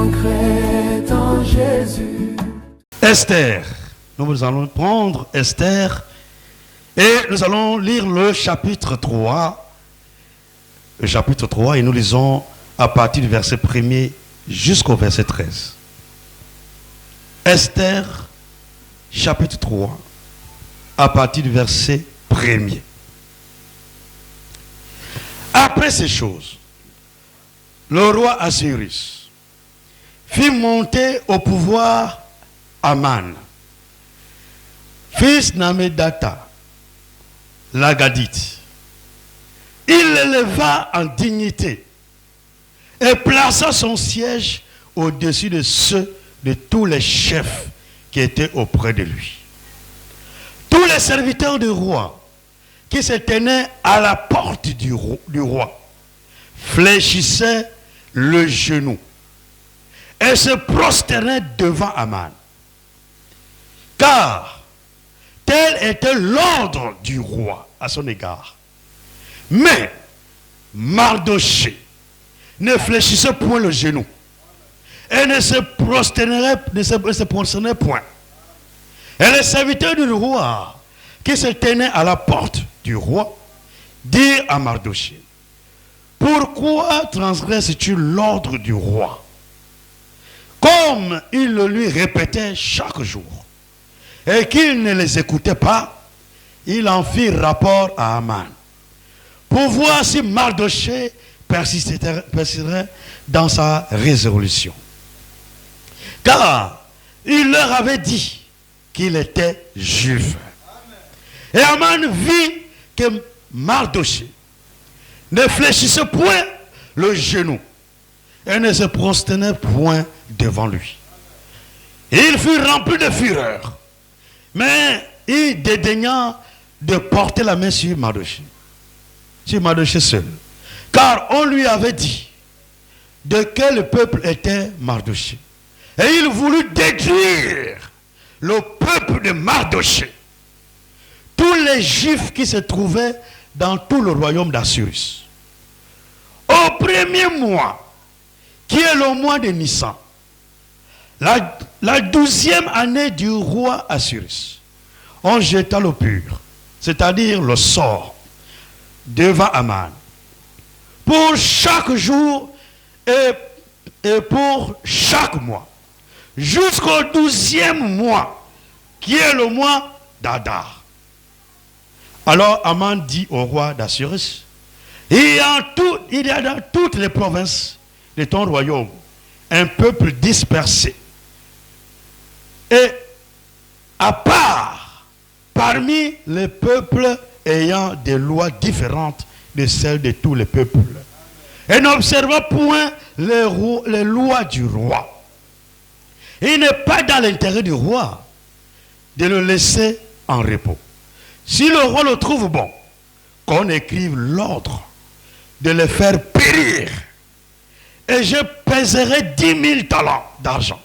vaincrai en Jésus. Esther. Nous allons prendre Esther et nous allons lire le chapitre 3. Le chapitre 3 et nous lisons à partir du verset 1er jusqu'au verset 13. Esther, chapitre 3, à partir du verset 1er. Après ces choses, le roi Assyrus fit monter au pouvoir Aman, fils d'Amedata, l'Agadite. Il l'éleva en dignité et plaça son siège au-dessus de ceux de tous les chefs qui étaient auprès de lui. Tous les serviteurs du roi qui se tenaient à la porte du roi fléchissaient le genou et se prosternaient devant Aman. Car tel était l'ordre du roi à son égard. Mais Mardochée ne fléchissait point le genou et ne se prosternait point. Et les serviteurs du roi qui se tenaient à la porte du roi dirent à Mardochée: pourquoi transgresses-tu l'ordre du roi? Comme il le lui répétait chaque jour et qu'il ne les écoutait pas, il en fit rapport à Aman pour voir si Mardochée persisterait dans sa résolution. Car il leur avait dit qu'il était juif. Et Aman vit que Mardochée ne fléchissait point le genou et ne se prosternait point devant lui. Il fut rempli de fureur, mais il dédaigna de porter la main sur Mardochée seul. Car on lui avait dit de quel peuple était Mardochée. Et il voulut détruire le peuple de Mardochée, tous les juifs qui se trouvaient dans tout le royaume d'Assyrus. Au premier mois, qui est le mois de Nissan, la 12e année du roi Assyrus, on jeta le pur, c'est-à-dire le sort, devant Aman, pour chaque jour et pour chaque mois, jusqu'au 12e mois, qui est le mois d'Adar. Alors Aman dit au roi d'Assyrus: il y a dans toutes les provinces de ton royaume un peuple dispersé, et à part parmi les peuples ayant des lois différentes de celles de tous les peuples, et n'observant point les lois du roi. Il n'est pas dans l'intérêt du roi de le laisser en repos. Si le roi le trouve bon, qu'on écrive l'ordre de le faire périr, et je pèserai 10 000 talents d'argent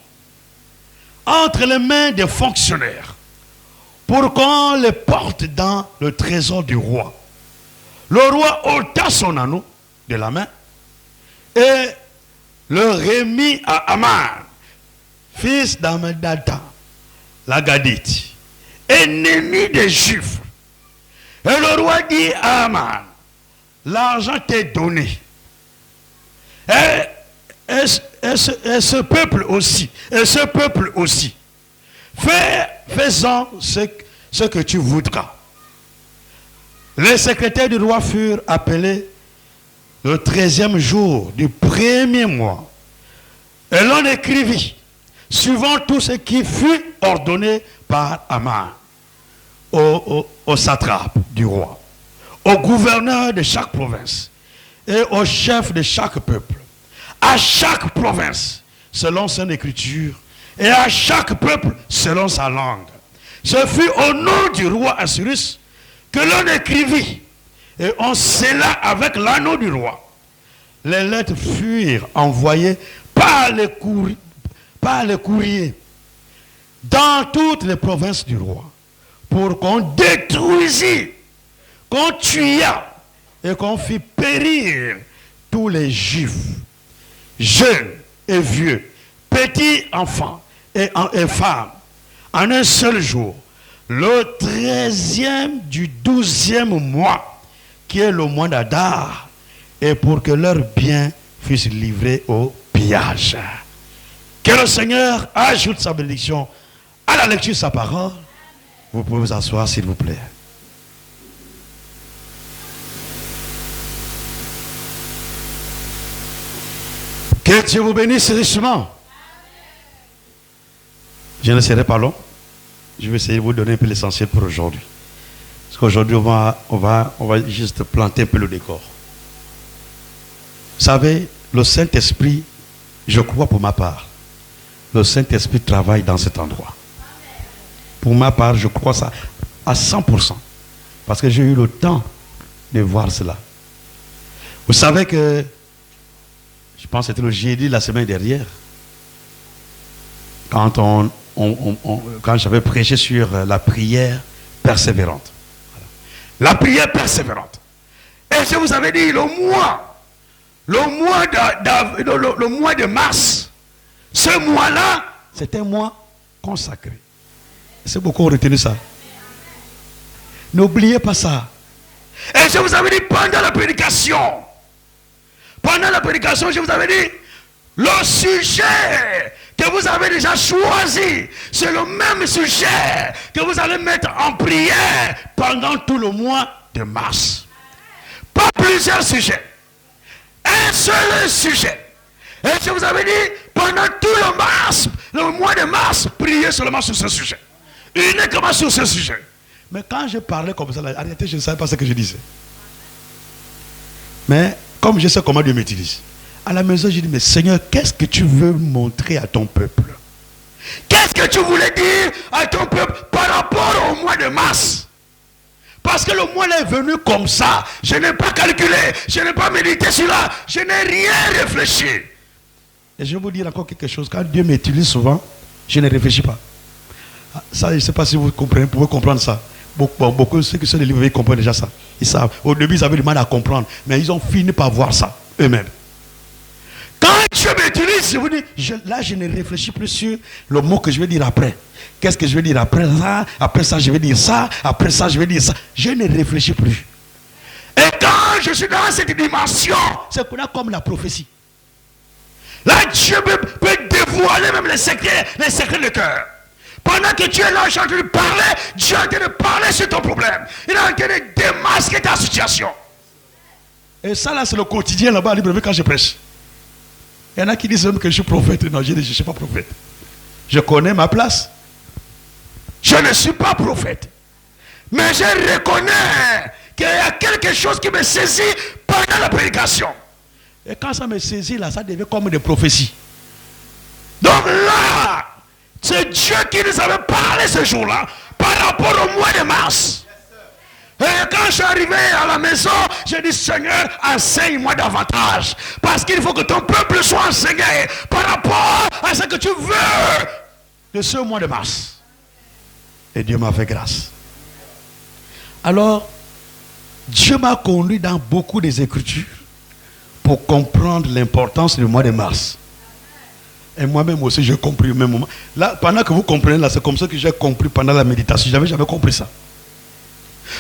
entre les mains des fonctionnaires pour qu'on les porte dans le trésor du roi. Le roi ôta son anneau de la main et le remit à Aman, fils d'Amedata, l'Agadite, ennemi des Juifs. Et le roi dit à Aman: l'argent t'est donné. Et ce peuple aussi, fais-en ce que tu voudras. Les secrétaires du roi furent appelés le 13e jour du premier mois. Et l'on écrivit, suivant tout ce qui fut ordonné par Aman, au satrape du roi, au gouverneur de chaque province et au chef de chaque peuple, à chaque province selon son écriture et à chaque peuple selon sa langue. Ce fut au nom du roi Assyrus que l'on écrivit et on scella avec l'anneau du roi. Les lettres furent envoyées par les courriers dans toutes les provinces du roi pour qu'on détruisît, qu'on tuât et qu'on fit périr tous les Juifs, jeunes et vieux, petits enfants et femmes, en un seul jour, le 13e du 12e mois, qui est le mois d'Adar, et pour que leurs biens fussent livrés au pillage. Que le Seigneur ajoute sa bénédiction à la lecture de sa parole. Vous pouvez vous asseoir, s'il vous plaît. Que Dieu vous bénisse richement. Je ne serai pas long. Je vais essayer de vous donner un peu l'essentiel pour aujourd'hui. Parce qu'aujourd'hui, on va juste planter un peu le décor. Vous savez, le Saint-Esprit, je crois pour ma part, le Saint-Esprit travaille dans cet endroit. Pour ma part, je crois ça à 100%. Parce que j'ai eu le temps de voir cela. Vous savez que, je pense que c'était le jeudi la semaine dernière, quand quand j'avais prêché sur la prière persévérante. Voilà. La prière persévérante. Et je vous avais dit, le mois de mars, ce mois-là, c'est un mois consacré. C'est beaucoup retenu ça. N'oubliez pas ça. Et je vous avais dit pendant la prédication, je vous avais dit, le sujet que vous avez déjà choisi, c'est le même sujet que vous allez mettre en prière pendant tout le mois de mars. Pas plusieurs sujets. Un seul sujet. Et je vous avais dit, pendant tout le mois de mars, priez seulement sur ce sujet. Uniquement sur ce sujet. Mais quand je parlais comme ça, en réalité, je ne savais pas ce que je disais. Mais comme je sais comment Dieu m'utilise, à la maison, je dis, mais Seigneur, qu'est-ce que tu veux montrer à ton peuple? Qu'est-ce que tu voulais dire à ton peuple par rapport au mois de mars? Parce que le mois est venu comme ça. Je n'ai pas calculé, je n'ai pas médité sur là, je n'ai rien réfléchi. Et je vais vous dire encore quelque chose. Quand Dieu m'utilise souvent, je ne réfléchis pas. Ça, je ne sais pas si vous comprenez, vous pouvez comprendre ça. Beaucoup de ceux qui sont des livres, ils comprennent déjà ça. Ils savent. Au début, ils avaient du mal à comprendre. Mais ils ont fini par voir ça eux-mêmes. Quand Dieu m'utilise, je vous dis, là, je ne réfléchis plus sur le mot que je vais dire après. Qu'est-ce que je vais dire après ça? Après ça, je vais dire ça. Après ça, je vais dire ça. Je ne réfléchis plus. Et quand je suis dans cette dimension, c'est comme la prophétie. Là, Dieu peut dévoiler même les secrets du cœur. Pendant que tu es là, je suis en train de parler, Dieu est en train de parler sur ton problème. Il est en train de démasquer ta situation. Et ça, là, c'est le quotidien là-bas à Libreville quand je prêche. Il y en a qui disent même que je suis prophète. Non, je dis, je ne suis pas prophète. Je connais ma place. Je ne suis pas prophète. Mais je reconnais qu'il y a quelque chose qui me saisit pendant la prédication. Et quand ça me saisit, là, ça devient comme des prophéties. Donc là, c'est Dieu qui nous avait parlé ce jour-là par rapport au mois de mars. Et quand je suis arrivé à la maison, j'ai dit, Seigneur, enseigne-moi davantage. Parce qu'il faut que ton peuple soit enseigné par rapport à ce que tu veux de ce mois de mars. Et Dieu m'a fait grâce. Alors, Dieu m'a conduit dans beaucoup des Écritures pour comprendre l'importance du mois de mars. Et moi-même aussi, j'ai compris au même moment. Là, pendant que vous comprenez, là, c'est comme ça que j'ai compris pendant la méditation. J'avais compris ça.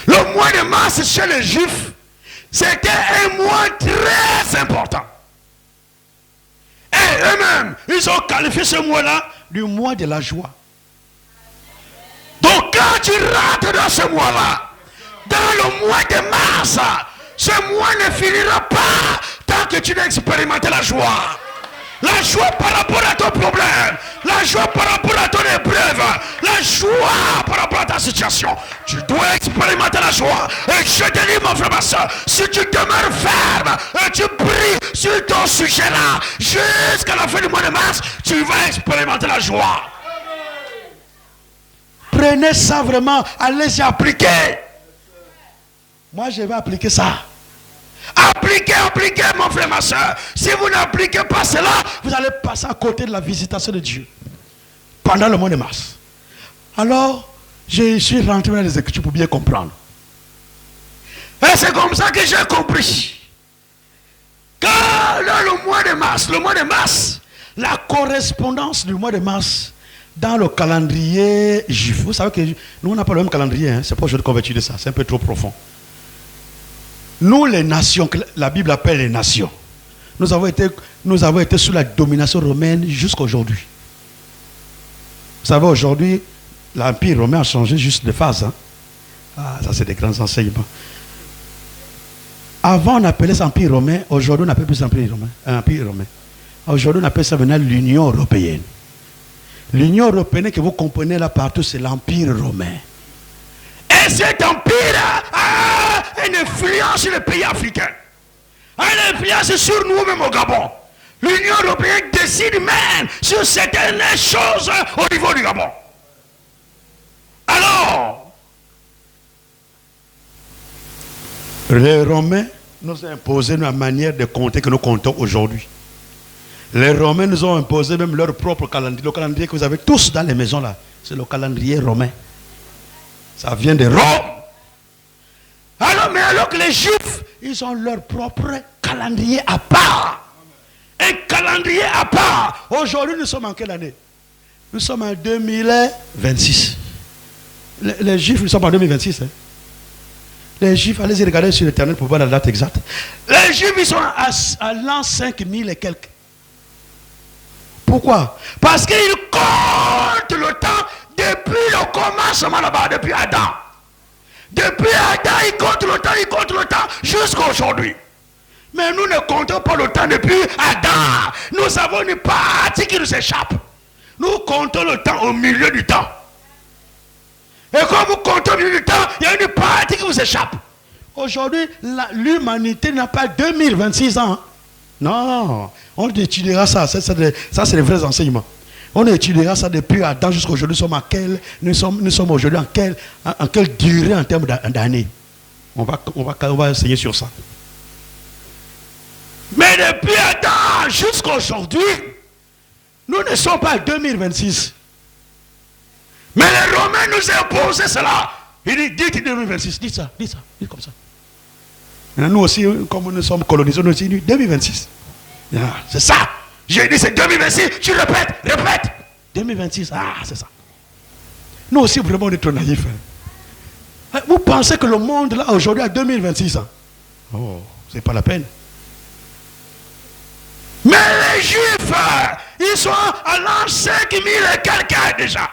Le mois de mars chez les Juifs, c'était un mois très important. Et eux-mêmes, ils ont qualifié ce mois-là du mois de la joie. Donc quand tu rentres dans ce mois-là, dans le mois de mars, ce mois ne finira pas tant que tu n'as expérimenté la joie. La joie par rapport à ton problème, la joie par rapport à ton épreuve, la joie par rapport à ta situation. Tu dois expérimenter la joie. Et je te dis, mon frère, ma soeur, si tu demeures ferme et tu pries sur ton sujet-là, jusqu'à la fin du mois de mars, tu vas expérimenter la joie. Prenez ça vraiment, allez-y appliquer. Moi, je vais appliquer ça. Appliquez, mon frère, ma soeur. Si vous n'appliquez pas cela, vous allez passer à côté de la visitation de Dieu pendant le mois de mars. Alors, je suis rentré dans les Écritures pour bien comprendre. Et c'est comme ça que j'ai compris. Quand le mois de mars, la correspondance du mois de mars dans le calendrier juif. Vous savez que nous, on n'a pas le même calendrier. Hein? C'est pas aujourd'hui qu'on va étudier ça. C'est un peu trop profond. Nous, les nations, que la Bible appelle les nations, nous avons été sous la domination romaine jusqu'à aujourd'hui. Vous savez, aujourd'hui, l'Empire romain a changé juste de phase. Hein? Ah, ça, c'est des grands enseignements. Avant, on appelait ça Empire romain. Aujourd'hui, on appelle plus Empire romain. Aujourd'hui, on appelle ça maintenant l'Union européenne. L'Union européenne que vous comprenez là partout, c'est l'Empire romain. Et cet empire a une influence sur les pays africains. A une influence sur nous-mêmes au Gabon. L'Union européenne décide même sur certaines choses au niveau du Gabon. Alors, les Romains nous ont imposé la manière de compter que nous comptons aujourd'hui. Les Romains nous ont imposé même leur propre calendrier. Le calendrier que vous avez tous dans les maisons là, c'est le calendrier romain. Ça vient de Rome. Alors que les Juifs, ils ont leur propre calendrier à part. Un calendrier à part. Aujourd'hui, nous sommes en quelle année? Nous sommes en 2026. Les Juifs, nous sommes en 2026. Hein? Les Juifs, allez-y regarder sur Internet pour voir la date exacte. Les Juifs, ils sont à l'an 5000 et quelques. Pourquoi? Parce qu'ils comptent le temps depuis le commencement là-bas, depuis Adam. Depuis Adam, ils comptent le temps jusqu'à aujourd'hui. Mais nous ne comptons pas le temps depuis Adam. Nous avons une partie qui nous échappe. Nous comptons le temps au milieu du temps. Et quand vous comptez au milieu du temps, il y a une partie qui vous échappe. Aujourd'hui, l'humanité n'a pas 2026 ans. Non, on étudiera ça. Ça, c'est les vrais enseignements. On étudiera ça depuis Adam jusqu'à aujourd'hui. Nous sommes aujourd'hui en quelle durée en termes d'années. On va enseigner sur ça. Mais depuis Adam jusqu'à aujourd'hui, nous ne sommes pas en 2026. Mais les Romains nous ont imposé cela. Il dit, dites 2026, dites comme ça. Et nous aussi, comme nous sommes colonisés, nous aussi, 2026. C'est ça. J'ai dit c'est 2026, tu répètes. 2026, c'est ça. Nous aussi, vraiment, on est trop naïfs. Hein. Vous pensez que le monde, là, aujourd'hui, a 2026 ans? Oh, c'est pas la peine. Mais les Juifs, ils sont à l'an 5000 et quelqu'un déjà.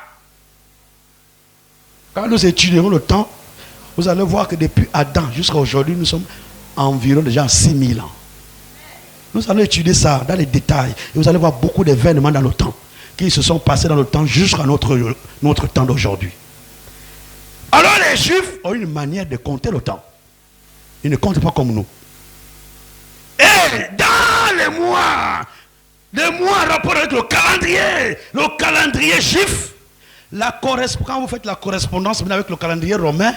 Quand nous étudierons le temps, vous allez voir que depuis Adam jusqu'à aujourd'hui, nous sommes environ déjà 6000 ans. Nous allons étudier ça dans les détails. Et vous allez voir beaucoup d'événements dans le temps qui se sont passés dans le temps jusqu'à notre temps d'aujourd'hui. Alors les Juifs ont une manière de compter le temps. Ils ne comptent pas comme nous. Et dans les mois en rapport avec le calendrier juif, quand vous faites la correspondance avec le calendrier romain,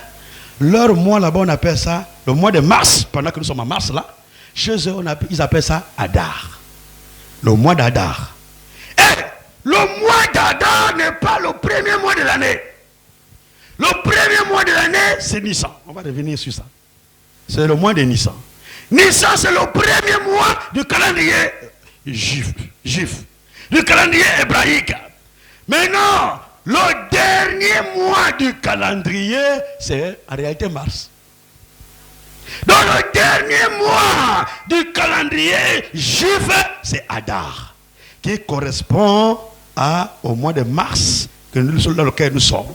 leur mois là-bas, on appelle ça le mois de mars, pendant que nous sommes en mars là. Chez eux, ils appellent ça Adar. Le mois d'Adar. Et le mois d'Adar n'est pas le premier mois de l'année. Le premier mois de l'année, c'est Nissan. On va revenir sur ça. C'est le mois de Nissan. Nissan, c'est le premier mois du calendrier juif. Du calendrier hébraïque. Maintenant, le dernier mois du calendrier, c'est en réalité mars. Dans le dernier mois du calendrier juif, c'est Adar, qui correspond au mois de mars dans lequel nous sommes.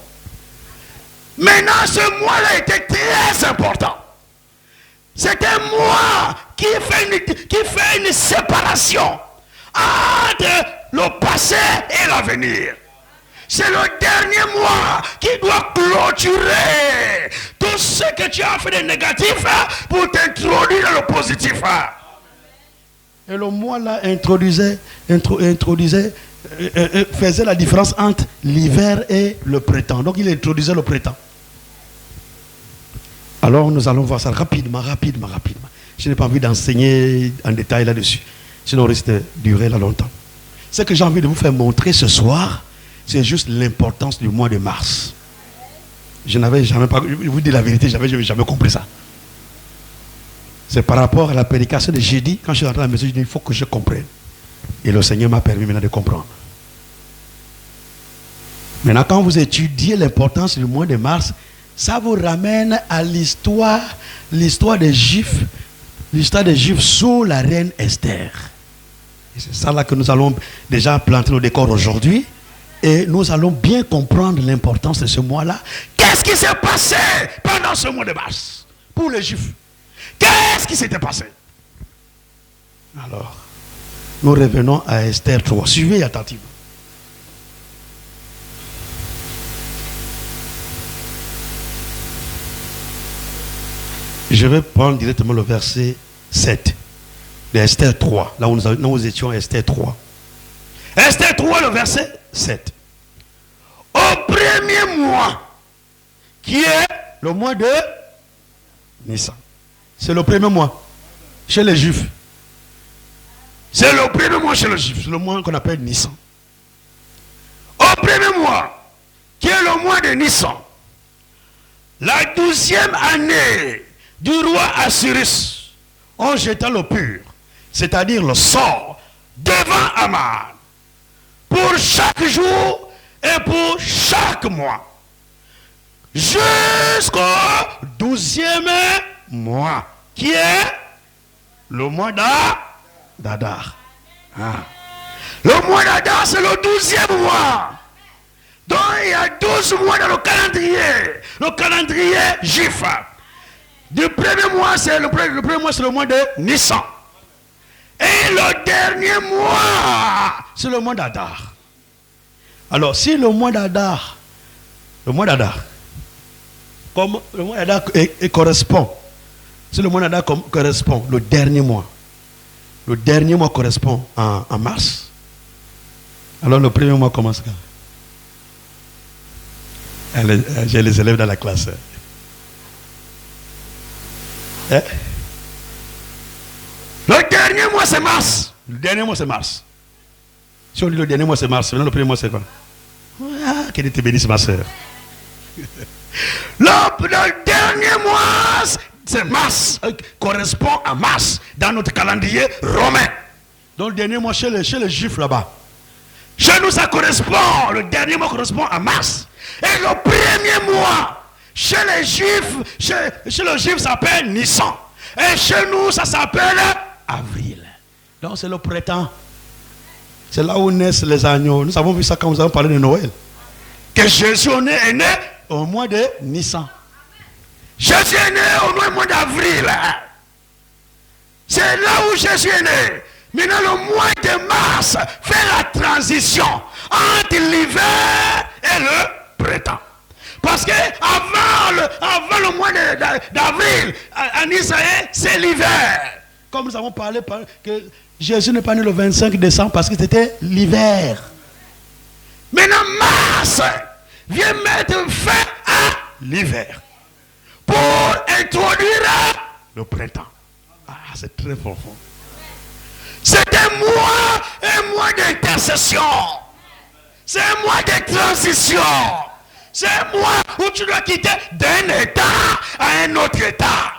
Maintenant, ce mois-là était très important. C'est un mois qui fait une séparation entre le passé et l'avenir. C'est le dernier mois qui doit clôturer tout ce que tu as fait de négatif pour t'introduire dans le positif. Et le mois là faisait la différence entre l'hiver et le printemps. Donc il introduisait le printemps. Alors nous allons voir ça rapidement. Je n'ai pas envie d'enseigner en détail là-dessus. Sinon on risque de durer là longtemps. Ce que j'ai envie de vous faire montrer ce soir, c'est juste l'importance du mois de mars. Je n'avais jamais pas, je vous dis la vérité, je n'avais jamais compris ça. C'est par rapport à la prédication de jeudi, quand je suis rentré à la maison, je dis il faut que je comprenne. Et le Seigneur m'a permis maintenant de comprendre. Maintenant, quand vous étudiez l'importance du mois de mars, ça vous ramène à l'histoire des Juifs, sous la reine Esther. Et c'est ça là que nous allons déjà planter nos décors aujourd'hui. Et nous allons bien comprendre l'importance de ce mois-là. Qu'est-ce qui s'est passé pendant ce mois de mars pour les Juifs? Qu'est-ce qui s'était passé? Alors, nous revenons à Esther 3. Suivez attentivement. Je vais prendre directement le verset 7 de Esther 3. Là où nous étions à Esther 3. Esther 3, le verset 7. Au premier mois, qui est le mois de Nissan. C'est le premier mois chez les Juifs. C'est le premier mois chez les Juifs. C'est le mois qu'on appelle Nissan. Au premier mois, qui est le mois de Nissan, la 12e année du roi Assyrus, en jetant le pur, c'est-à-dire le sort, devant Aman, pour chaque jour et pour chaque mois, jusqu'au 12e mois, qui est le mois d'Adar. Le mois d'Adar, c'est le 12e mois. Donc il y a 12 mois dans le calendrier juif. Le premier mois, c'est le mois de Nissan. Et le dernier mois, c'est le mois d'Adar. Alors, si le mois d'Adar, comme le mois d'Adar correspond, si le mois d'Adar correspond, le dernier mois correspond en mars, alors le premier mois commence quand? J'ai les élèves dans la classe. Le dernier mois c'est mars. Si on dit le dernier mois c'est mars, maintenant le premier mois c'est quoi? Que Dieu te bénisse ma soeur. Le dernier mois c'est mars, correspond à mars dans notre calendrier romain. Donc le dernier mois chez les Juifs là-bas. Chez nous ça correspond, le dernier mois correspond à mars. Et le premier mois chez les Juifs ça s'appelle Nissan. Et chez nous ça s'appelle avril. Donc c'est le printemps. C'est là où naissent les agneaux. Nous avons vu ça quand nous avons parlé de Noël. Que Jésus est né au mois de Nissan. Jésus est né au mois d'avril. C'est là où Jésus est né. Maintenant le mois de mars fait la transition entre l'hiver et le printemps. Parce que avant le mois d'avril, en Israël, c'est l'hiver. Comme nous avons parlé que Jésus n'est pas né le 25 décembre parce que c'était l'hiver. Maintenant, mars vient mettre fin à l'hiver pour introduire le printemps. Ah, c'est très profond. C'est un mois d'intercession. C'est un mois de transition. C'est un mois où tu dois quitter d'un état à un autre état.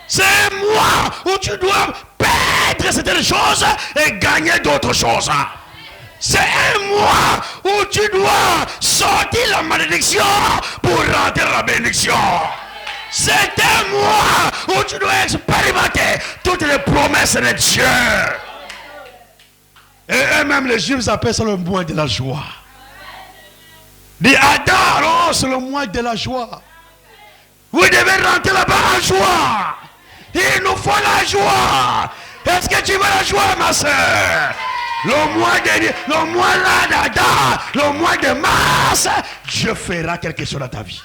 C'est un mois où tu dois perdre certaines choses et gagner d'autres choses. C'est un mois où tu dois sortir la malédiction pour rentrer la bénédiction. C'est un mois où tu dois expérimenter toutes les promesses de Dieu. Et eux-mêmes, les Juifs appellent ça le mois de la joie. Dit Adar, oh, c'est le mois de la joie. Vous devez rentrer là-bas en joie. Il nous faut la joie. Est-ce que tu veux la joie, ma soeur? Le mois là d'Adar, le mois de mars, Dieu fera quelque chose dans ta vie.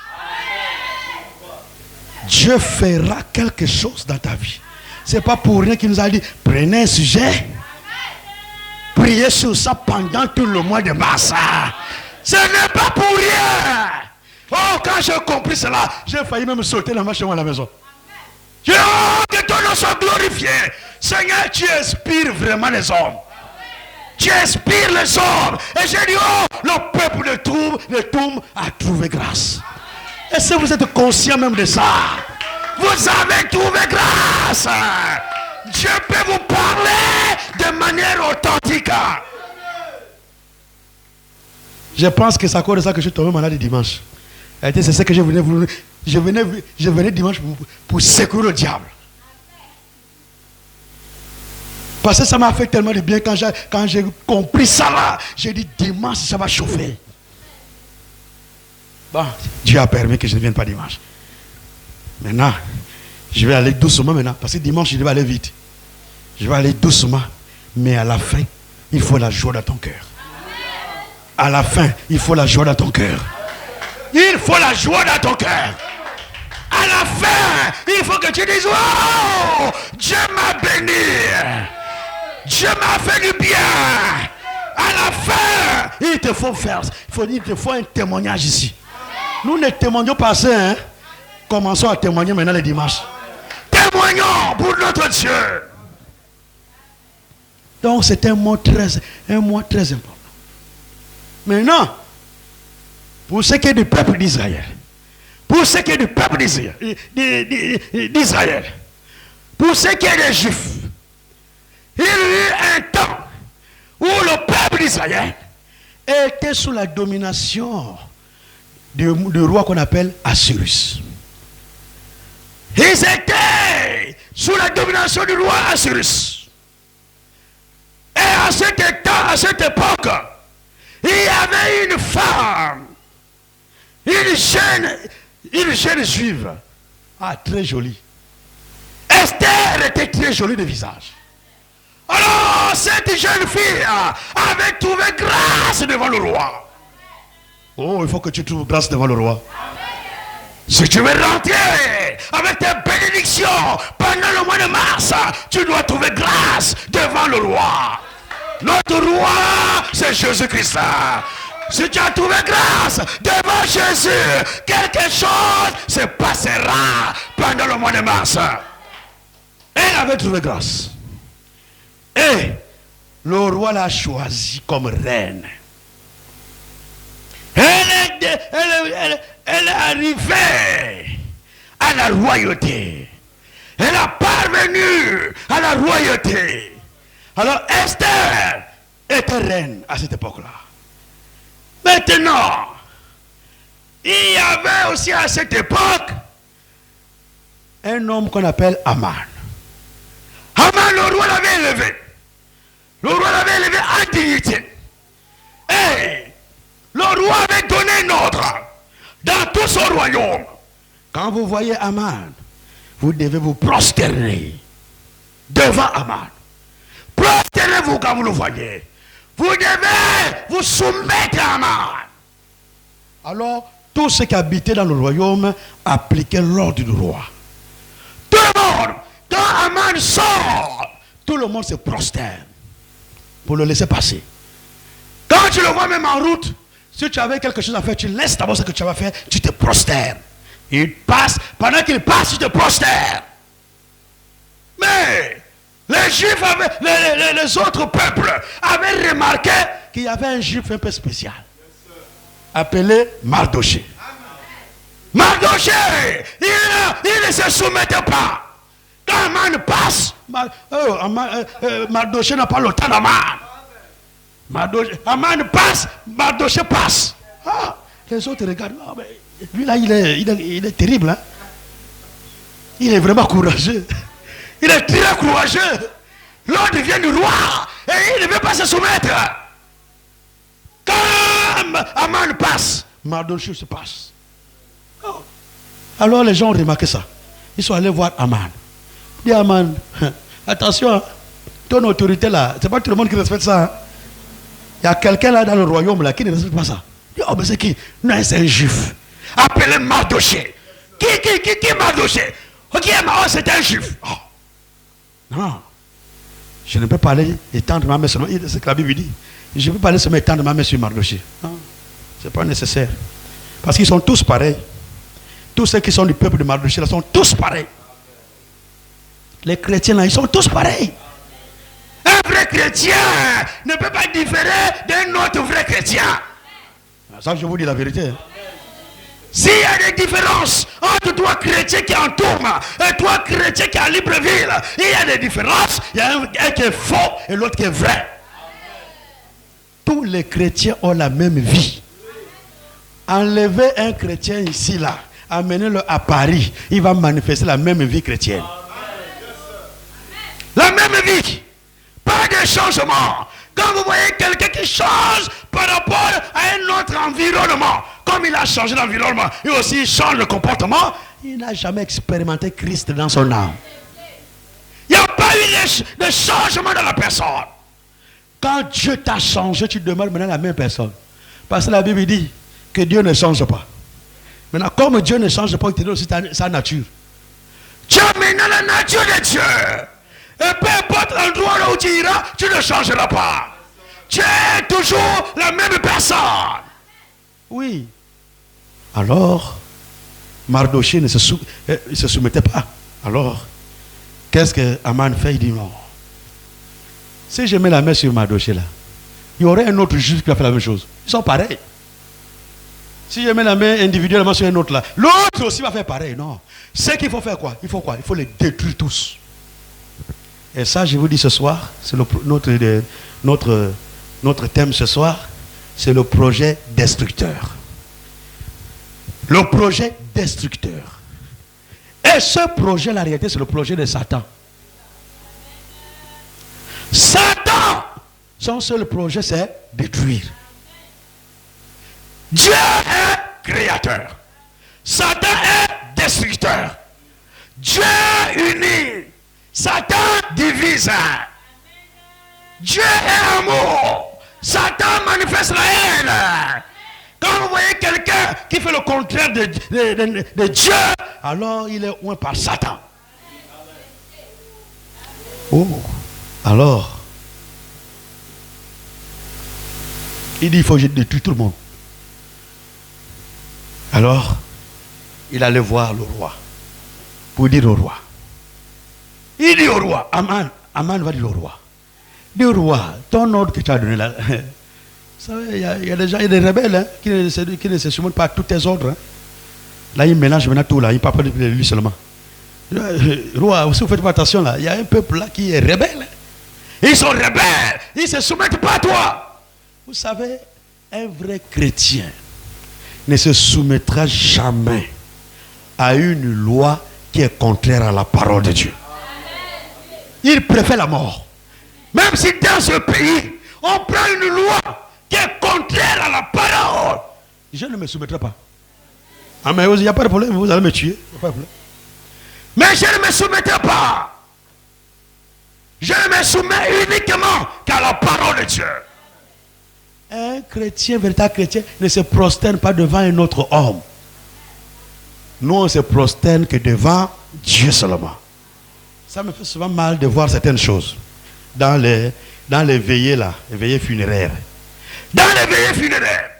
Dieu fera quelque chose dans ta vie. C'est pas pour rien qu'il nous a dit, prenez un sujet, priez sur ça pendant tout le mois de mars. Ce n'est pas pour rien. Oh, quand j'ai compris cela, j'ai failli même sauter la marche à la maison. Oh, que ton nom soit glorifié. Seigneur, tu inspires vraiment les hommes. Tu inspires les hommes. Et j'ai dit, oh, le peuple de Toum a trouvé grâce. Et si vous êtes conscient même de ça, vous avez trouvé grâce. Dieu peut vous parler de manière authentique. Je pense que c'est à cause de ça que je suis tombé malade dimanche. C'est ce que je venais dimanche pour secourir le diable. Parce que ça m'a fait tellement de bien quand j'ai compris ça là. J'ai dit dimanche ça va chauffer. Bon, Dieu a permis que je ne vienne pas dimanche. Maintenant, je vais aller doucement maintenant. Parce que dimanche, je devais aller vite. Je vais aller doucement. Mais à la fin, il faut la joie dans ton cœur. À la fin, il faut la joie dans ton cœur. Il faut la joie dans ton cœur. À la fin, il faut que tu dises, oh, Dieu m'a béni. Dieu m'a fait du bien. À la fin, il te faut faire. Il te faut un témoignage ici. Nous ne témoignons pas ça. Hein? Commençons à témoigner maintenant les dimanches. Témoignons pour notre Dieu. Donc c'est un mois très important. Maintenant, pour ce qui est du peuple d'Israël, pour ce qui est du peuple d'Israël, pour ce qui est des Juifs, il y a eu un temps où le peuple d'Israël était sous la domination du roi qu'on appelle Assyrus. Ils étaient sous la domination du roi Assyrus. Et à cette époque, il y avait une femme, une jeune juive, très jolie. Esther était très jolie de visage. Alors, cette jeune fille avait trouvé grâce devant le roi. Oh, il faut que tu trouves grâce devant le roi. Si tu veux rentrer avec tes bénédictions pendant le mois de mars, tu dois trouver grâce devant le roi. Notre roi, c'est Jésus-Christ. Si tu as trouvé grâce devant Jésus, quelque chose se passera pendant le mois de mars. Elle avait trouvé grâce. Et le roi l'a choisie comme reine. Elle est arrivée à la royauté. Elle a parvenu à la royauté. Alors Esther était reine à cette époque-là. Maintenant, il y avait aussi à cette époque un homme qu'on appelle Aman. Aman, le roi l'avait élevé. Le roi l'avait élevé en dignité. Et le roi avait donné un ordre dans tout son royaume. Quand vous voyez Aman, vous devez vous prosterner devant Aman. Prosternez-vous quand vous le voyez. Vous devez vous soumettre à Aman. Alors, tous ceux qui habitaient dans le royaume appliquaient l'ordre du roi. Tout le monde, quand Aman sort, tout le monde se prosterne pour le laisser passer. Quand tu le vois même en route, si tu avais quelque chose à faire, tu laisses d'abord ce que tu vas faire, tu te prosternes. Il passe, pendant qu'il passe, tu te prosternes. Mais les Juifs, les autres peuples avaient remarqué qu'il y avait un Juif un peu spécial, appelé Mardoché. Mardoché, il ne se soumettait pas. Quand Aman passe, Mardoché n'a pas le temps d'Aman. Aman passe, Mardoché passe. Ah, les autres regardent. Ah, mais lui là, il est terrible. Hein? Il est vraiment courageux. Il est très courageux. L'ordre vient du roi. Et il ne veut pas se soumettre. Quand Aman passe, Mardoché se passe. Oh. Alors les gens ont remarqué ça. Ils sont allés voir Aman. Dis Aman, attention, hein, ton autorité là, c'est pas tout le monde qui respecte ça. Hein. Il y a quelqu'un là dans le royaume là qui ne respecte pas ça. Dis, oh mais c'est qui? Non, c'est un juif. Appelé Mardoché. Qui Mardoché? Qui est Mardoché? C'est un juif. Oh. Non. Je ne peux pas aller étendre ma main sur c'est ce que la Bible dit. Je ne peux pas aller seulement étendre ma main sur Mardoché. Non. Ce n'est pas nécessaire. Parce qu'ils sont tous pareils. Tous ceux qui sont du peuple de Mardoché là sont tous pareils. Les chrétiens là, ils sont tous pareils. Un vrai chrétien ne peut pas différer d'un autre vrai chrétien. Ça, je vous dis la vérité. S'il y a des différences entre toi chrétien qui est en tourment et toi chrétien qui est à Libreville, il y a des différences. Il y a un qui est faux et l'autre qui est vrai. Tous les chrétiens ont la même vie. Enlevez un chrétien ici, là, amenez-le à Paris, il va manifester la même vie chrétienne. La même vie. Pas de changement. Quand vous voyez quelqu'un qui change par rapport à un autre environnement, comme il a changé l'environnement, et aussi il change le comportement, il n'a jamais expérimenté Christ dans son âme. Il n'y a pas eu de changement dans la personne. Quand Dieu t'a changé, tu demeures maintenant la même personne. Parce que la Bible dit que Dieu ne change pas. Maintenant, comme Dieu ne change pas, il te donne aussi sa nature. Tu as maintenant la nature de Dieu. Et peu importe l'endroit où tu iras, tu ne changeras pas. Tu es toujours la même personne. Oui. Alors, Mardoché ne se soumettait pas. Alors, qu'est-ce que Aman fait? Il dit non. Si je mets la main sur Mardoché là, il y aurait un autre juge qui va faire la même chose. Ils sont pareils. Si je mets la main individuellement sur un autre là, l'autre aussi va faire pareil. Non. Ce qu'il faut faire quoi? Il faut quoi? Il faut les détruire tous. Et ça, je vous dis ce soir, c'est notre thème ce soir, c'est le projet destructeur. Le projet destructeur. Et ce projet, la réalité, c'est le projet de Satan. Satan, son seul projet, c'est détruire. Dieu est créateur. Satan est destructeur. Dieu unit. Satan divise. Dieu est amour. Satan manifeste la haine. Quand vous voyez quelqu'un qui fait le contraire de Dieu, alors il est oint par Satan. Oh, alors, il dit il faut que je détruise tout le monde. Alors, il allait voir le roi pour dire au roi. Il dit au roi, Aman va dire au roi. Il dit au roi, ton ordre que tu as donné là, vous savez, il y a des gens, il y a des rebelles hein, qui ne se soumettent pas à tous tes ordres. Hein. Là, ils mélangent maintenant tout là, il ne parle pas de lui seulement. Roi, si vous faites pas attention là, il y a un peuple là qui est rebelle. Ils sont rebelles, ils ne se soumettent pas à toi. Vous savez, un vrai chrétien ne se soumettra jamais à une loi qui est contraire à la parole de Dieu. Il préfère la mort. Même si dans ce pays, on prend une loi qui est contraire à la parole, je ne me soumettrai pas. Ah mais il n'y a pas de problème, vous allez me tuer. Il n'y a pas de problème. Mais je ne me soumettrai pas. Je ne me soumets uniquement qu'à la parole de Dieu. Un chrétien, véritable chrétien, ne se prosterne pas devant un autre homme. Nous, on se prosterne que devant Dieu seulement. Ça me fait souvent mal de voir certaines choses dans les veillées là, les veillées funéraires. Dans les veillées funéraires,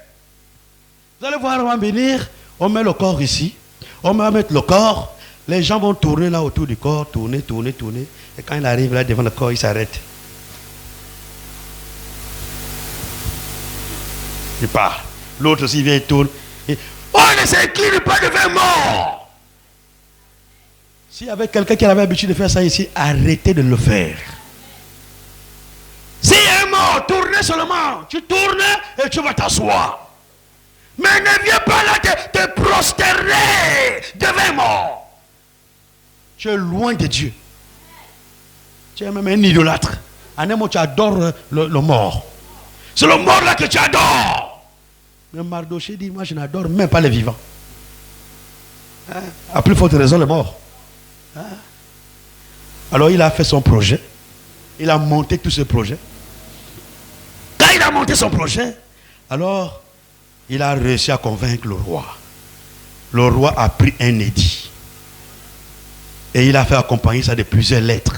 vous allez voir, on va venir, on met le corps ici, on va mettre le corps, les gens vont tourner là autour du corps, tourner, et quand il arrive là devant le corps, il s'arrête. Il part. L'autre aussi vient, il tourne. On ne s'incline pas devant mort. S'il y avait quelqu'un qui avait l'habitude de faire ça ici, arrêtez de le faire. S'il y a un mort, tournez seulement. Tu tournes et tu vas t'asseoir. Mais ne viens pas là te prosterner devant un mort. Tu es loin de Dieu. Tu es même un idolâtre. En un mot, tu adores le mort. C'est le mort là que tu adores. Mais Mardoché dit, moi je n'adore même pas les vivants. Hein? À plus forte raison, les morts. Hein? Alors il a fait son projet. Il a monté tout ce projet. Quand il a monté son projet, alors il a réussi à convaincre le roi. Le roi a pris un édit. Et il a fait accompagner ça de plusieurs lettres.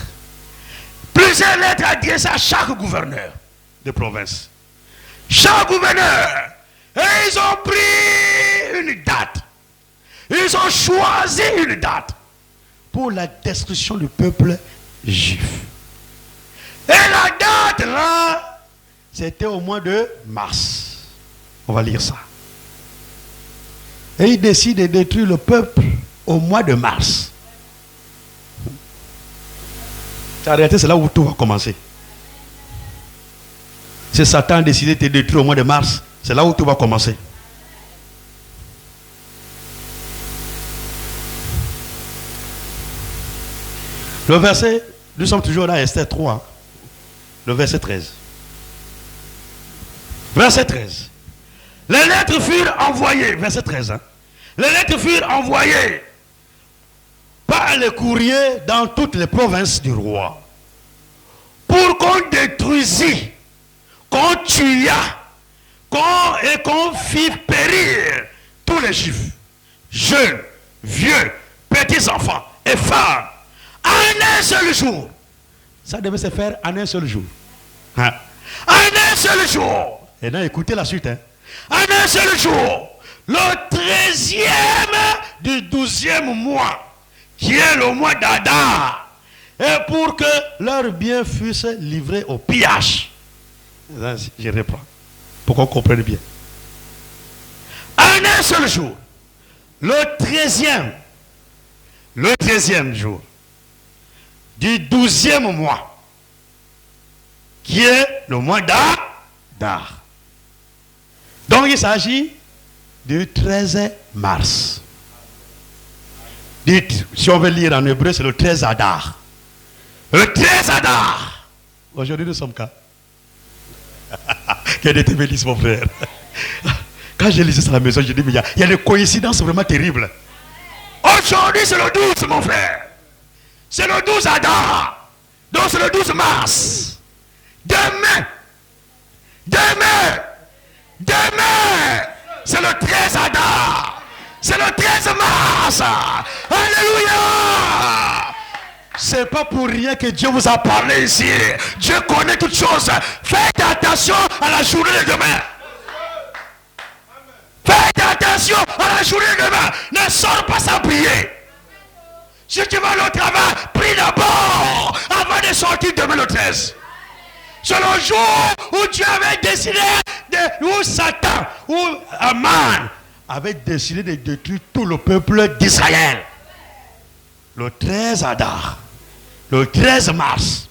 Plusieurs lettres adressées à chaque gouverneur de province. Chaque gouverneur. Et ils ont pris une date. Ils ont choisi une date pour la destruction du peuple juif. Et la date là, c'était au mois de mars. On va lire ça. Et il décide de détruire le peuple au mois de mars. En réalité, c'est là où tout va commencer. Si Satan a décidé de te détruire au mois de mars, c'est là où tout va commencer. Le verset, nous sommes toujours dans Esther 3, le verset 13. Verset 13. Les lettres furent envoyées, verset 13. Les lettres furent envoyées par les courriers dans toutes les provinces du roi pour qu'on détruisît, qu'on tuât, qu'on fit périr tous les juifs, jeunes, vieux, petits enfants et femmes, en un seul jour. Ça devait se faire en un seul jour. En un seul jour. Et là, écoutez la suite. En un seul jour, le 13e du 12e mois, qui est le mois d'Adar, et pour que leurs biens fussent livrés au pillage. Là, je reprends, pour qu'on comprenne bien. En un seul jour, le 13e jour du 12e mois, qui est le mois d'Adar. Donc il s'agit du 13 mars. Dites, si on veut lire en hébreu, c'est le 13 Adar. Le 13 Adar. Aujourd'hui nous sommes quand? Quel était bénisse mon frère. Quand j'ai lisé ça à la maison, j'ai dit, mais il y a des coïncidences vraiment terribles. Aujourd'hui c'est le 12 mon frère. C'est le 12 Adar. Donc c'est le 12 mars. Demain, c'est le 13 Adar. C'est le 13 mars. Alléluia. C'est pas pour rien que Dieu vous a parlé ici. Dieu connaît toutes choses. Faites attention à la journée de demain. Faites attention à la journée de demain. Ne sors pas sans prier. Si tu vas au travail, prie d'abord avant de sortir demain le 13. C'est le jour où Dieu avait décidé, où Satan, où Aman avait décidé de détruire tout le peuple d'Israël. Le 13 Adar, le 13 mars,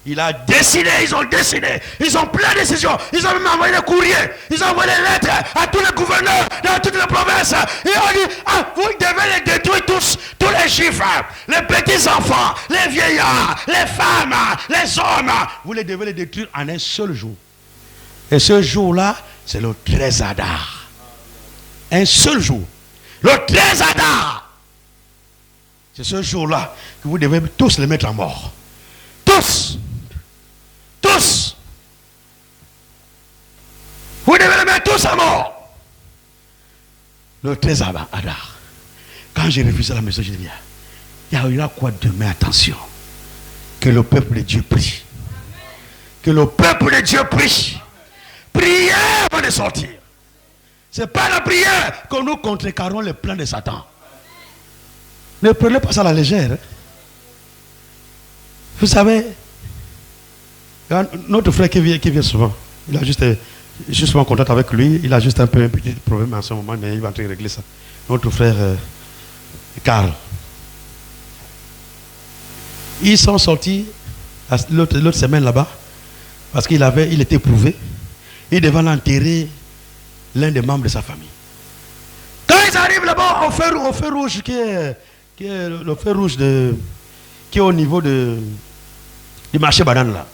il a décidé, ils ont pris la décision, ils ont même envoyé des courriers, ils ont envoyé des lettres à tous les gouverneurs dans toutes les provinces. Ils ont dit, vous devez les détruire tous les juifs, les petits enfants, les vieillards, les femmes, les hommes. Vous les devez les détruire en un seul jour. Et ce jour-là, c'est le 13 Adar. Un seul jour. Le 13 Adar. C'est ce jour-là que vous devez tous les mettre à mort. Tous. Tous. Vous devez les mettre tous à mort. Le 13 Adar. Quand j'ai refusé la maison, j'ai dit, il y aura quoi demain? Attention. Que le peuple de Dieu prie. Que le peuple de Dieu prie. Priez avant de sortir. Ce n'est pas la prière que nous contrecarrons les plans de Satan. Ne prenez pas ça à la légère. Vous savez, notre frère qui vient souvent, il a juste, je suis souvent en contact avec lui, il a juste un petit problème en ce moment, mais il va en train de régler ça. Notre frère Karl. Ils sont sortis l'autre semaine là-bas, parce qu'il était éprouvé. Il devait l'enterrer l'un des membres de sa famille. Quand ils arrivent là-bas au feu rouge, qui est le feu rouge qui est au niveau du marché banane là,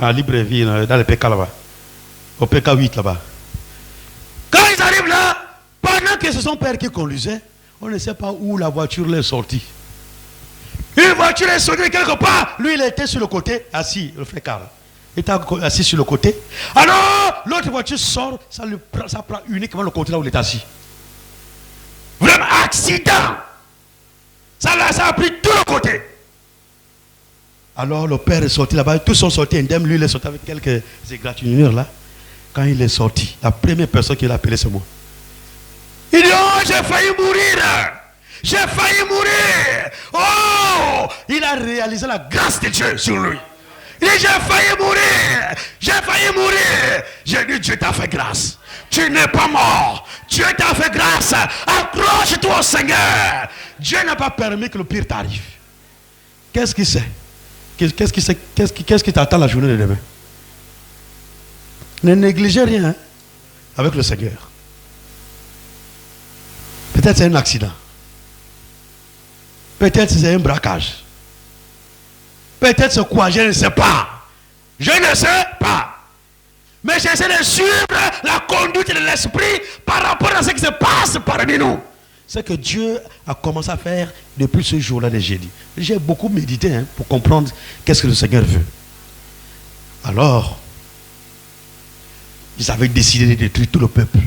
à Libreville, dans le PK là-bas, au PK 8 là-bas. Quand ils arrivent là, pendant que c'est son père qui conduisait, on ne sait pas où la voiture est sortie. Une voiture est sortie quelque part, lui il était sur le côté, assis, le frère Karl. Il était assis sur le côté. Alors, l'autre voiture sort, ça prend uniquement le côté là où il est assis. Vraiment accident. Ça a pris tout le côté. Alors, le père est sorti là-bas. Tous sont sortis indemnes. Lui, il est sorti avec quelques égratignures là. Quand il est sorti, la première personne qui l'a appelé, c'est moi. Il dit, oh, j'ai failli mourir. J'ai failli mourir. Oh, il a réalisé la grâce de Dieu sur lui. Il dit, j'ai failli mourir. J'ai failli mourir. J'ai dit, Dieu t'a fait grâce. Tu n'es pas mort. Dieu t'a fait grâce. Accroche-toi au Seigneur. Dieu n'a pas permis que le pire t'arrive. Qu'est-ce qu'il sait? Qu'est-ce qui t'attend la journée de demain? Ne négligez rien, hein, avec le Seigneur. Peut-être c'est un accident. Peut-être c'est un braquage. Peut-être c'est quoi, je ne sais pas. Je ne sais pas. Mais j'essaie de suivre la conduite de l'esprit par rapport à ce qui se passe parmi nous. C'est que Dieu a commencé à faire depuis ce jour-là de jeudi. J'ai beaucoup médité, hein, pour comprendre qu'est-ce que le Seigneur veut. Alors, ils avaient décidé de détruire tout le peuple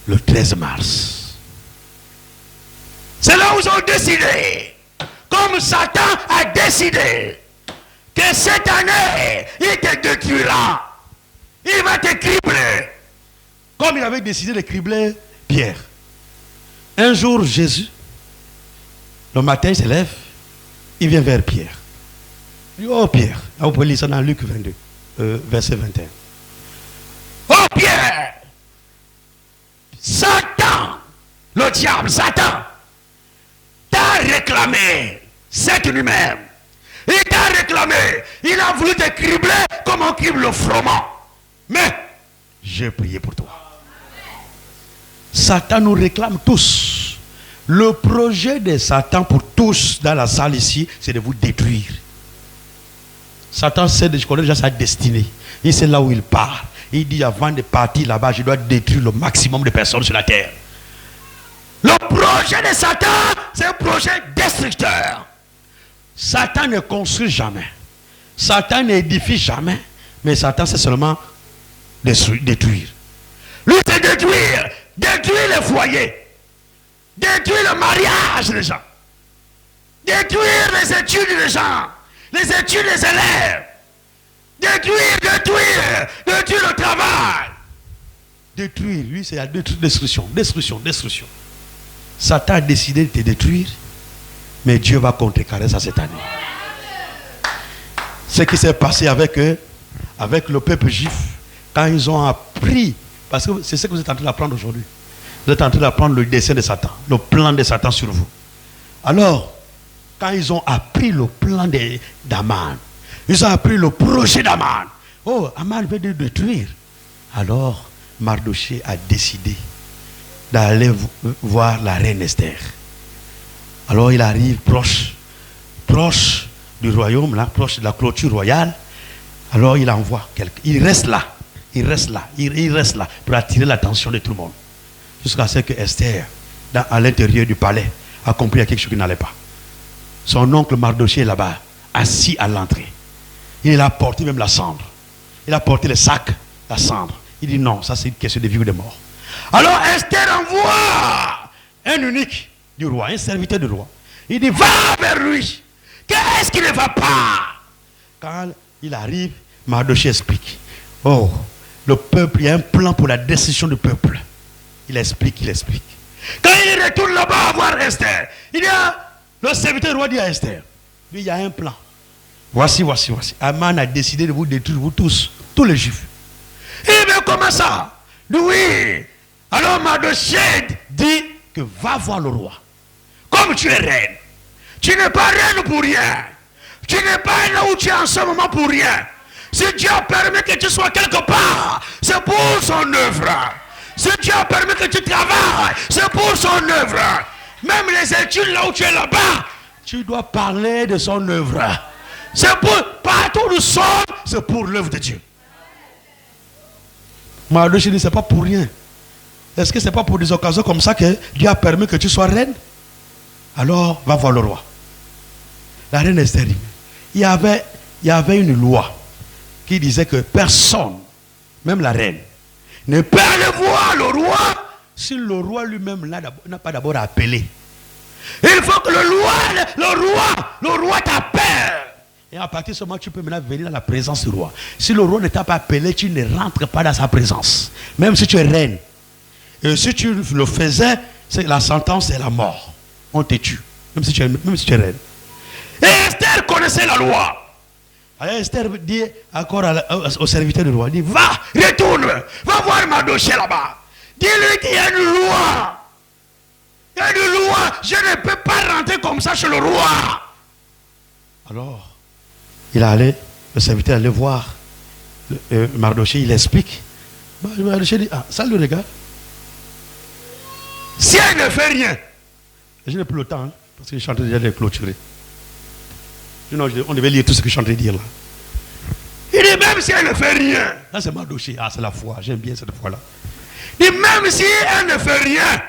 le 13 mars. C'est là où ils ont décidé, comme Satan a décidé, que cette année, il te détruira. Il va te cribler. Comme il avait décidé de cribler Pierre. Un jour, Jésus, le matin, il se lève, il vient vers Pierre. Il dit, oh Pierre, vous pouvez lire ça dans Luc 22, verset 21. Oh Pierre, Satan, le diable, Satan, t'a réclamé cette nuit même. Il t'a réclamé, il a voulu te cribler comme on crible le froment. Mais, j'ai prié pour toi. Satan nous réclame tous. Le projet de Satan pour tous dans la salle ici, c'est de vous détruire. Satan sait, je connais déjà sa destinée. Il sait là où il part. Il dit avant de partir là-bas, je dois détruire le maximum de personnes sur la terre. Le projet de Satan, c'est un projet destructeur. Satan ne construit jamais. Satan n'édifie jamais. Mais Satan, c'est seulement détruire. Lui, c'est détruire. Détruire les foyers. Détruire le mariage des gens. Détruire les études des gens. Les études des élèves. Détruire le travail. Détruire, lui, c'est la destruction. Destruction. Satan a décidé de te détruire, mais Dieu va contrecarrer ça cette année. Ce qui s'est passé avec eux, avec le peuple juif, quand ils ont appris, parce que c'est ce que vous êtes en train d'apprendre aujourd'hui. Vous êtes en train d'apprendre le dessein de Satan, le plan de Satan sur vous. Alors, quand ils ont appris le plan d'Aman, ils ont appris le projet d'Aman. Oh, Aman veut nous détruire. Alors, Mardochée a décidé d'aller voir la reine Esther. Alors, il arrive proche du royaume, là, proche de la clôture royale. Alors, il envoie quelqu'un. Il reste là pour attirer l'attention de tout le monde. Jusqu'à ce que Esther, à l'intérieur du palais, a compris qu'il y a quelque chose qui n'allait pas. Son oncle Mardochée est là-bas, assis à l'entrée. Il a porté même la cendre. Il a porté le sac, la cendre. Il dit non, ça c'est une question de vie ou de mort. Alors Esther envoie un eunuque du roi, un serviteur du roi. Il dit va vers lui. Qu'est-ce qui ne va pas? Quand il arrive, Mardochée explique. Oh, le peuple, il y a un plan pour la destruction du peuple. Il explique. Quand il retourne là-bas voir Esther, il y a le serviteur du roi dit à Esther, lui, il y a un plan. Voici. Aman a décidé de vous détruire, vous tous les juifs. Et bien comment ça? Oui. Alors Mardochée dit que va voir le roi. Comme tu es reine, tu n'es pas reine pour rien. Tu n'es pas là où tu es en ce moment pour rien. Si Dieu a permis que tu sois quelque part, c'est pour son œuvre. Si Dieu a permis que tu travailles, c'est pour son œuvre. Même les études là où tu es là-bas, tu dois parler de son œuvre. C'est pour, partout où nous sommes, c'est pour l'œuvre de Dieu. Mardochée dit, c'est pas pour rien. Est-ce que c'est pas pour des occasions comme ça que Dieu a permis que tu sois reine? Alors, va voir le roi. La reine Esther dit, il y avait une loi qui disait que personne, même la reine, ne peut aller voir le roi si le roi lui-même n'a pas d'abord appelé. Il faut que le roi t'appelle. Et à partir de ce moment, tu peux maintenant venir dans la présence du roi. Si le roi ne t'a pas appelé, tu ne rentres pas dans sa présence. Même si tu es reine. Et si tu le faisais, la sentence c'est la mort. On te tue. Même si tu es reine. Et Esther connaissait la loi. Alors Esther dit encore au serviteur du roi, dit, va, retourne, va voir Mardochée là-bas. Dis-lui qu'il y a une loi. Il y a une loi. Je ne peux pas rentrer comme ça chez le roi. Alors, il est allé, le serviteur allait voir Mardochée, il explique. Mardochée dit, ah, ça le regarde. Si elle ne fait rien, je n'ai plus le temps, hein, parce que je suis en train déjà de clôturer. Sinon, on devait lire tout ce que je suis en train de dire là. Il dit, même si elle ne fait rien, là c'est Mardochée, ah c'est la foi, j'aime bien cette foi-là. Il dit, même si elle ne fait rien,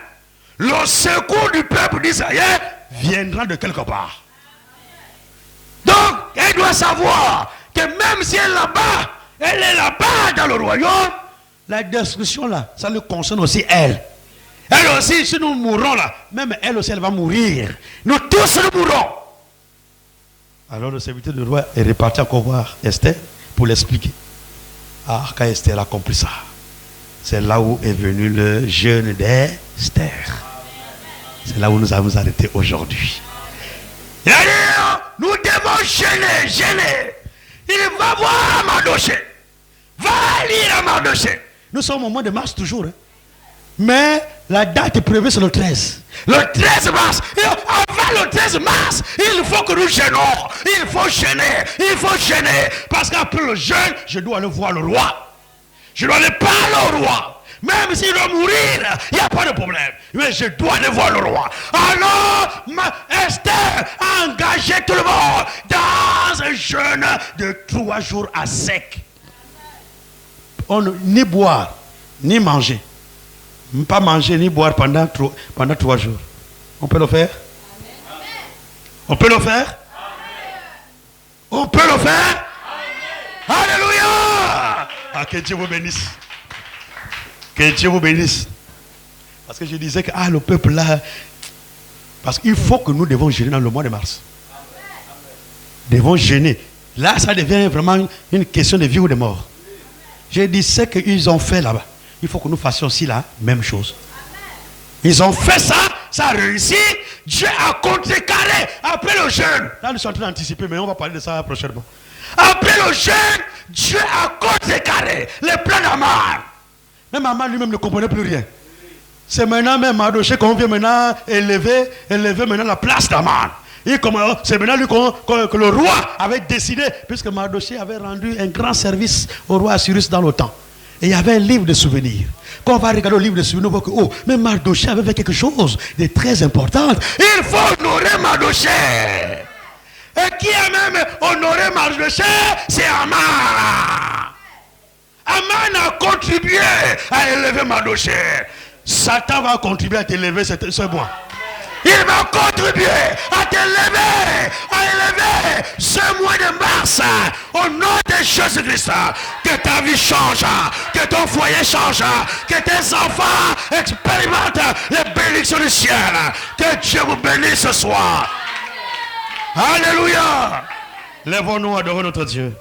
le secours du peuple d'Israël viendra de quelque part. Donc, elle doit savoir que même si elle est là-bas dans le royaume, la destruction là, ça le concerne aussi elle. Elle aussi, si nous mourons là, même elle aussi, elle va mourir. Nous tous nous mourrons. Alors le serviteur du roi est reparti encore voir Esther pour l'expliquer. Ah, quand Esther a compris ça, c'est là où est venu le jeûne d'Esther. C'est là où nous allons nous arrêter aujourd'hui. Il a dit, nous devons gêner. Il va voir Mardochée. Va lire à Mardochée. Nous sommes au mois de mars toujours. Hein. Mais la date est prévue sur le 13. Le 13 mars. Et avant le 13 mars, il faut que nous gênons. Il faut gêner. Parce qu'après le jeûne, je dois aller voir le roi. Je dois aller parler au roi. Même s'il doit mourir, il n'y a pas de problème. Mais je dois aller voir le roi. Alors, Esther a engagé tout le monde dans un jeûne de 3 jours à sec. Ni boire, ni manger. Pas manger, ni boire pendant 3 jours. On peut le faire? On peut le faire? On peut le faire? Alléluia! Ah, que Dieu vous bénisse. Que Dieu vous bénisse. Parce que je disais que le peuple là, parce qu'il faut que nous devons gêner dans le mois de mars. Devons gêner. Là, ça devient vraiment une question de vie ou de mort. Je dis ce qu'ils ont fait là-bas. Il faut que nous fassions aussi la même chose. Ils ont fait ça, ça a réussi. Dieu a contrecarré après le jeûne. Là, nous sommes en train d'anticiper, mais on va parler de ça prochainement. Après le jeûne, Dieu a contrecarré les plans d'Amar. Même Amar lui-même ne comprenait plus rien. C'est maintenant même Mardochée qu'on vient maintenant élever maintenant la place d'Amar. C'est maintenant lui que le roi avait décidé, puisque Mardochée avait rendu un grand service au roi Assyrus dans le temps. Et il y avait un livre de souvenirs. Quand on va regarder le livre de souvenirs, on voit que, mais Mardochée avait fait quelque chose de très important. Il faut honorer Mardochée. Et qui a même honoré Mardochée, c'est Amar. Amar a contribué à élever Mardochée. Satan va contribuer à t'élever ce mois. Il va contribuer à t'élever, à élever ce mois de mars. Au nom de Jésus-Christ, que ta vie change, que ton foyer change, que tes enfants expérimentent les bénédictions du ciel. Que Dieu vous bénisse ce soir. Alléluia. Lèvons-nous, adorons notre Dieu.